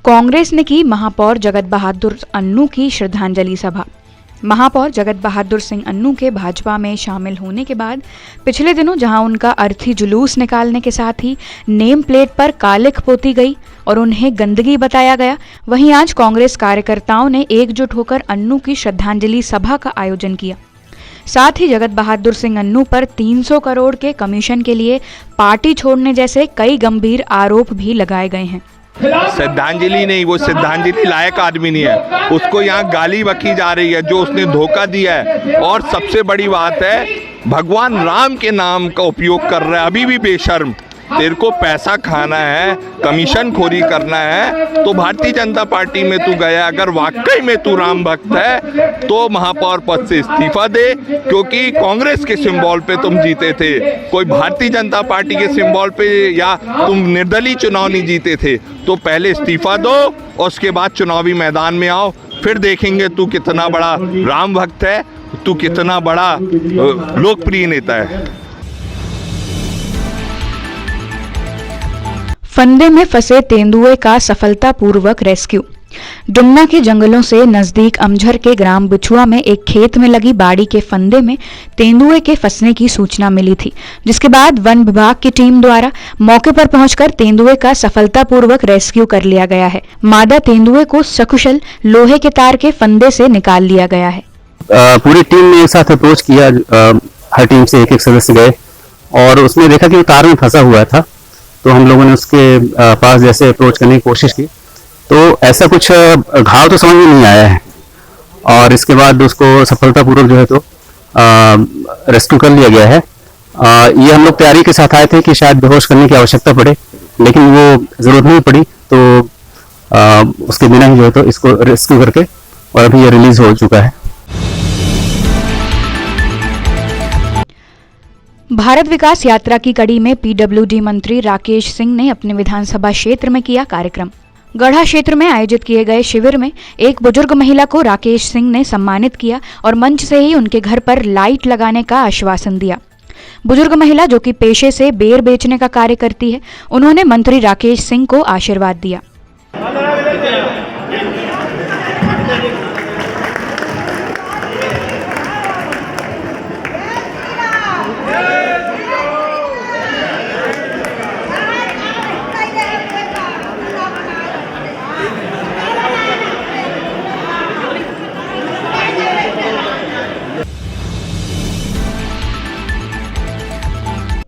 कांग्रेस ने की महापौर जगत बहादुर अन्नू की श्रद्धांजलि सभा। महापौर जगत बहादुर सिंह अन्नू के भाजपा में शामिल होने के बाद पिछले दिनों जहां उनका अर्थी जुलूस निकालने के साथ ही नेम प्लेट पर कालिख पोती गई और उन्हें गंदगी बताया गया, वहीं आज कांग्रेस कार्यकर्ताओं ने एकजुट होकर अन्नू की श्रद्धांजलि सभा का आयोजन किया। साथ ही जगत बहादुर सिंह अन्नू पर 300 करोड़ के कमीशन के लिए पार्टी छोड़ने जैसे कई गंभीर आरोप भी लगाए गए हैं। श्रद्धांजलि नहीं, वो श्रद्धांजलि लायक आदमी नहीं है, उसको यहाँ गाली बकी जा रही है जो उसने धोखा दिया है। और सबसे बड़ी बात है, भगवान राम के नाम का उपयोग कर रहा है अभी भी बेशर्म। तेरे को पैसा खाना है, कमीशन खोरी करना है तो भारतीय जनता पार्टी में तू गया। अगर वाकई में तू राम भक्त है तो महापौर पद से इस्तीफा दे, क्योंकि कांग्रेस के सिंबल पे तुम जीते थे, कोई भारतीय जनता पार्टी के सिंबल पे या तुम निर्दलीय चुनाव नहीं जीते थे। तो पहले इस्तीफा दो और उसके बाद चुनावी मैदान में आओ, फिर देखेंगे तू कितना बड़ा राम भक्त है, तू कितना बड़ा लोकप्रिय नेता है। फंदे में फंसे तेंदुए का सफलतापूर्वक रेस्क्यू। डुमना के जंगलों से नजदीक अमझर के ग्राम बिछुआ में एक खेत में लगी बाड़ी के फंदे में तेंदुए के फंसने की सूचना मिली थी, जिसके बाद वन विभाग की टीम द्वारा मौके पर पहुंचकर तेंदुए का सफलतापूर्वक रेस्क्यू कर लिया गया है। मादा तेंदुए को सकुशल लोहे के तार के फंदे से निकाल लिया गया है। पूरी टीम ने एक साथ अप्रोच किया, हर टीम से एक सदस्य गए और उसमें देखा कि वो तार में फंसा हुआ था। तो हम लोगों ने उसके पास जैसे अप्रोच करने की कोशिश की तो ऐसा कुछ घाव तो समझ में नहीं आया है और इसके बाद उसको सफलतापूर्वक जो है तो रेस्क्यू कर लिया गया है। ये हम लोग तैयारी के साथ आए थे कि शायद बेहोश करने की आवश्यकता पड़े, लेकिन वो जरूरत नहीं पड़ी। तो उसके बिना ही जो है तो इसको रेस्क्यू करके और अभी ये रिलीज हो चुका है। भारत विकास यात्रा की कड़ी में पीडब्ल्यूडी मंत्री राकेश सिंह ने अपने विधानसभा क्षेत्र में किया कार्यक्रम। गढ़ा क्षेत्र में आयोजित किए गए शिविर में एक बुजुर्ग महिला को राकेश सिंह ने सम्मानित किया और मंच से ही उनके घर पर लाइट लगाने का आश्वासन दिया। बुजुर्ग महिला, जो कि पेशे से बेर बेचने का कार्य करती है, उन्होंने मंत्री राकेश सिंह को आशीर्वाद दिया।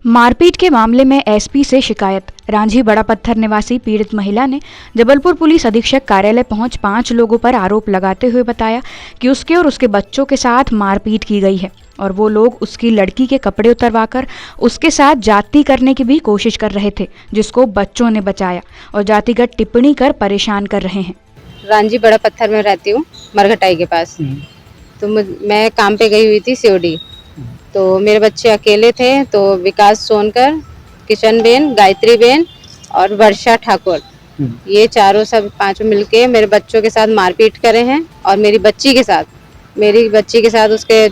मारपीट के मामले में एसपी से शिकायत। रांझी बड़ा पत्थर निवासी पीड़ित महिला ने जबलपुर पुलिस अधीक्षक कार्यालय पहुंच 5 लोगों पर आरोप लगाते हुए बताया कि उसके और उसके बच्चों के साथ मारपीट की गई है और वो लोग उसकी लड़की के कपड़े उतरवाकर उसके साथ जाति करने की भी कोशिश कर रहे थे, जिसको बच्चों ने बचाया और जातिगत टिप्पणी कर परेशान कर रहे हैं। रांझी बड़ा पत्थर में रहती हूँ, मरघटाई के पास। तो मैं काम पे गई हुई थी सीओडी, तो मेरे बच्चे अकेले थे। तो विकास सोनकर, किशन बेन, गायत्री बेन और वर्षा ठाकुर, ये चारों सब 5 मिलके मेरे बच्चों के साथ मारपीट करे हैं और मेरी बच्ची के साथ उसके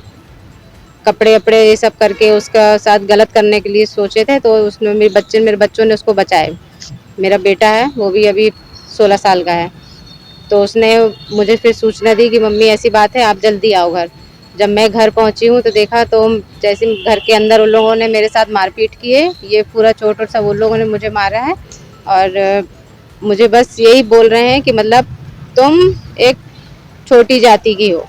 कपड़े वपड़े ये सब करके उसका साथ गलत करने के लिए सोचे थे। तो उसने मेरे बच्चों ने उसको बचाए। मेरा बेटा है, वो भी अभी 16 साल का है। तो उसने मुझे फिर सूचना दी कि मम्मी ऐसी बात है, आप जल्दी आओ घर। जब मैं घर पहुंची हूं तो देखा तो जैसे घर के अंदर उन लोगों ने मेरे साथ मारपीट की है। ये पूरा चोट और सब उन लोगों ने मुझे मारा है और मुझे बस यही बोल रहे हैं कि मतलब तुम एक छोटी जाति की हो,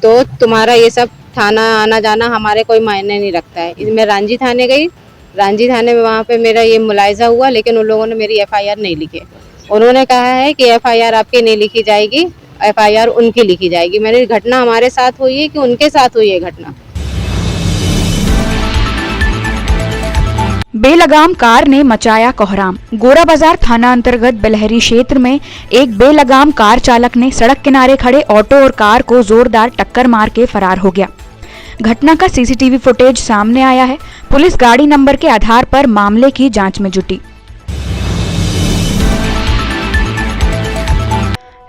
तो तुम्हारा ये सब थाना आना जाना हमारे कोई मायने नहीं रखता है। मैं रांझी थाने गई, रांझी थाने में वहाँ पे मेरा ये मुलायजा हुआ, लेकिन उन लोगों ने मेरी FIR नहीं लिखी। उन्होंने कहा है कि FIR आपकी नहीं लिखी जाएगी, FIR उनकी लिखी जाएगी। मेरी घटना हमारे साथ हुई है कि उनके साथ हुई है घटना। बेलगाम कार ने मचाया कोहराम। गोरा बाजार थाना अंतर्गत बेलहरी क्षेत्र में एक बेलगाम कार चालक ने सड़क किनारे खड़े ऑटो और कार को जोरदार टक्कर मार के फरार हो गया। घटना का सीसीटीवी फुटेज सामने आया है। पुलिस गाड़ी नंबर के आधार पर मामले की जांच में जुटी।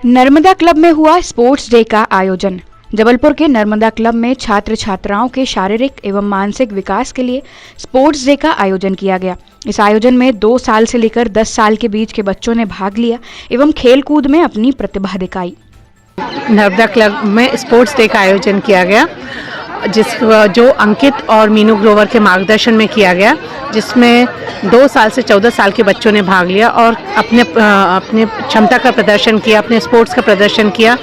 नर्मदा क्लब में हुआ स्पोर्ट्स डे का आयोजन। जबलपुर के नर्मदा क्लब में छात्र छात्राओं के शारीरिक एवं मानसिक विकास के लिए स्पोर्ट्स डे का आयोजन किया गया। इस आयोजन में 2 साल से लेकर 10 साल के बीच के बच्चों ने भाग लिया एवं खेल कूद में अपनी प्रतिभा दिखाई। नर्मदा क्लब में स्पोर्ट्स डे का आयोजन किया गया, जो अंकित और मीनू ग्रोवर के मार्गदर्शन में किया गया, जिसमें 2 साल से 14 साल के बच्चों ने भाग लिया और अपने क्षमता का प्रदर्शन किया, अपने स्पोर्ट्स का प्रदर्शन किया।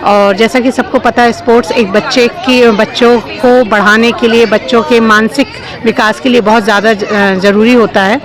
और जैसा कि सबको पता है, स्पोर्ट्स एक बच्चों को बढ़ाने के लिए, बच्चों के मानसिक विकास के लिए बहुत ज़्यादा ज़रूरी होता है।